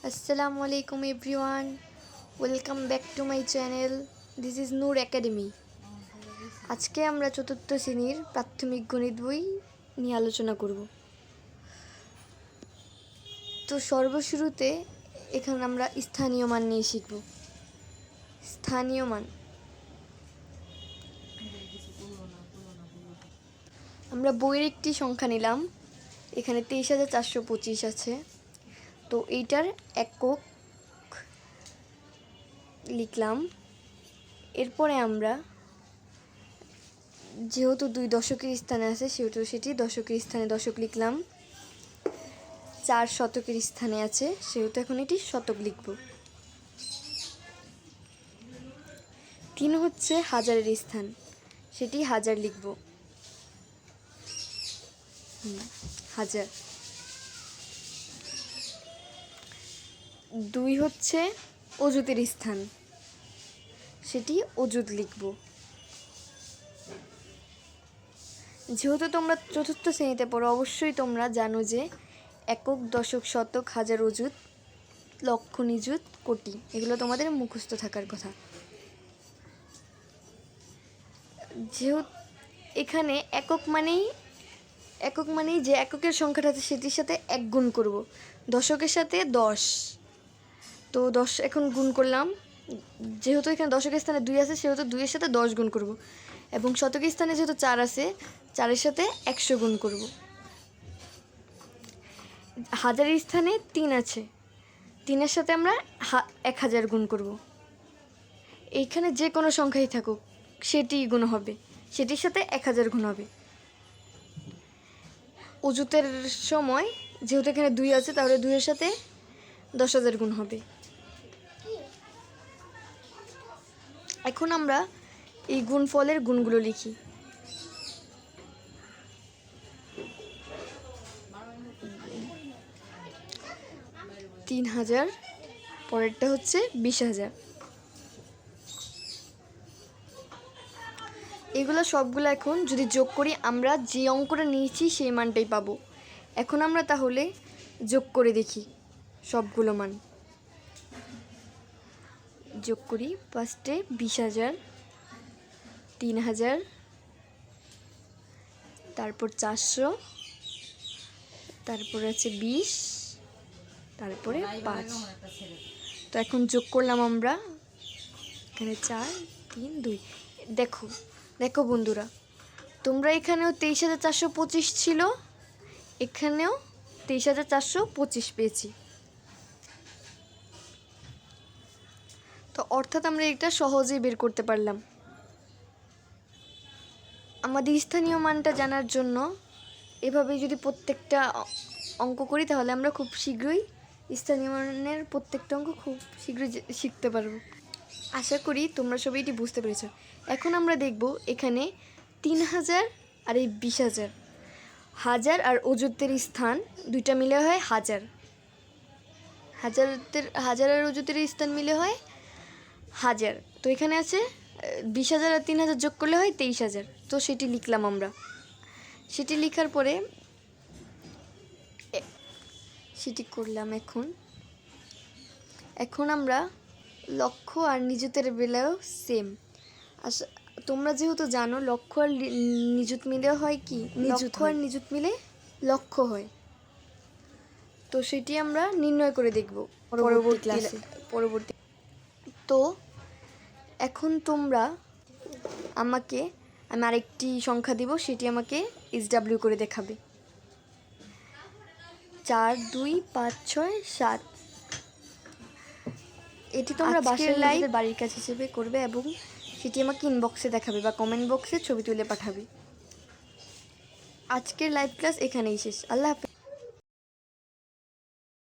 Assalamu alaikum everyone. Welcome back to my channel. This is Noor Academy. আজকে আমরা চতুর্থ শ্রেণীর প্রাথমিক গণিত বই নিয়ে আলোচনা করব। তো সর্বশুরুতে এখানে আমরা স্থানীয় মান নিয়ে শিখব। স্থানীয় মান আমরা বইয়ের একটি সংখ্যা নিলাম। এখানে 23,425 আছে। তো এইটার একক লিখলাম। এরপরে আমরা যেহেতু 2 দশকের স্থানে আছে সেহেতু সেটি দশকের স্থানে দশক লিখলাম। 4 শতকের স্থানে আছে সেহেতু এখন এটি শতক লিখব। 3 হচ্ছে হাজারের স্থান, সেটি হাজার লিখব। হাজার। 2 হচ্ছে অযুতের স্থান, সেটি অযুত লিখব। যেহেতু তোমরা চতুর্থ শ্রেণীতে পড়ো অবশ্যই তোমরা জানো যে একক, দশক, শতক, হাজার, অযুত, লক্ষ, নিযুত, কোটি এগুলো তোমাদের মুখস্থ থাকার কথা। যেহেতু এখানে একক মানেই যে এককের সংখ্যাটা আছে সেটির সাথে 1 গুণ করব। দশকের সাথে 10, তো 10 এখন গুণ করলাম। যেহেতু এখানে দশকের স্থানে 2 আছে সেহেতু 2 এর সাথে 10 গুণ করব, এবং শতকের স্থানে যেহেতু 4 আছে 4 এর সাথে 100 গুণ করব। হাজারের স্থানে 3 আছে, 3 এর সাথে আমরা 1000 গুণ করব। এইখানে যে কোনো সংখ্যাই থাকুক সেটি গুণ হবে, সেটির সাথে 1000 গুণ হবে। অযুতের সময় যেহেতু এখানে 2 আছে তাহলে 2 এর সাথে 10,000 গুণ হবে। এখন আমরা এই গুণফলের গুণগুলো লিখি। 3,000, পরেরটা হচ্ছে 20,000। এগুলো সবগুলো এখন যদি যোগ করি আমরা যে অঙ্কটা নিয়েছি সেই মানটাই পাবো। এখন আমরা তাহলে যোগ করে দেখি সবগুলো মান। যোগ করি। ফার্স্টে 20,000, 3,000, তারপর 400, তারপরে আছে 20, তারপরে 5। তো এখন যোগ করলাম আমরা। এখানে 4, 3, 2। দেখো বন্ধুরা, তোমরা এখানেও 23,425 ছিল, এখানেও 23,425 পেয়েছি। তো অর্থাৎ আমরা এটা সহজেই বের করতে পারলাম। আমাদের স্থানীয় মানটা জানার জন্য এভাবে যদি প্রত্যেকটা অঙ্ক করি তাহলে আমরা খুব শীঘ্রই স্থানীয় মানের প্রত্যেকটা অঙ্ক খুব শীঘ্রই শিখতে পারবো। আশা করি তোমরা সবাই এটি বুঝতে পেরেছ। এখন আমরা দেখব এখানে 3,000 আর এই 20,000, হাজার আর অযুতের স্থান দুইটা মিলে হয় হাজার। হাজার আর অযুতের স্থান মিলে হয় হাজার। তো এখানে আছে 20,000 আর 3,000 যোগ করলে হয় 23,000। তো সেটি লিখলাম আমরা। সেটি লেখার পরে সেটি করলাম। এখন আমরা লক্ষ আর নিযুতের বেলায়ও সেম। তোমরা যেহেতু জানো লক্ষ আর নিযুত মিলে হয় কি, লক্ষ আর নিযুত মিলে লক্ষ হয়। তো সেটি আমরা নির্ণয় করে দেখব পরবর্তী। তো এখন তোমরা আমি আরেকটি সংখ্যা দিব, সেটি আমাকে SW করে দেখাবে। 4, 2, 5, 6, 7। এটি তোমরা বাড়ির কাজ হিসেবে করবে এবং সেটি আমাকে ইনবক্সে দেখাবে বা কমেন্ট বক্সে ছবি তুলে পাঠাবে। আজকের লাইভ ক্লাস এখানেই শেষ। আল্লাহ হাফেজ।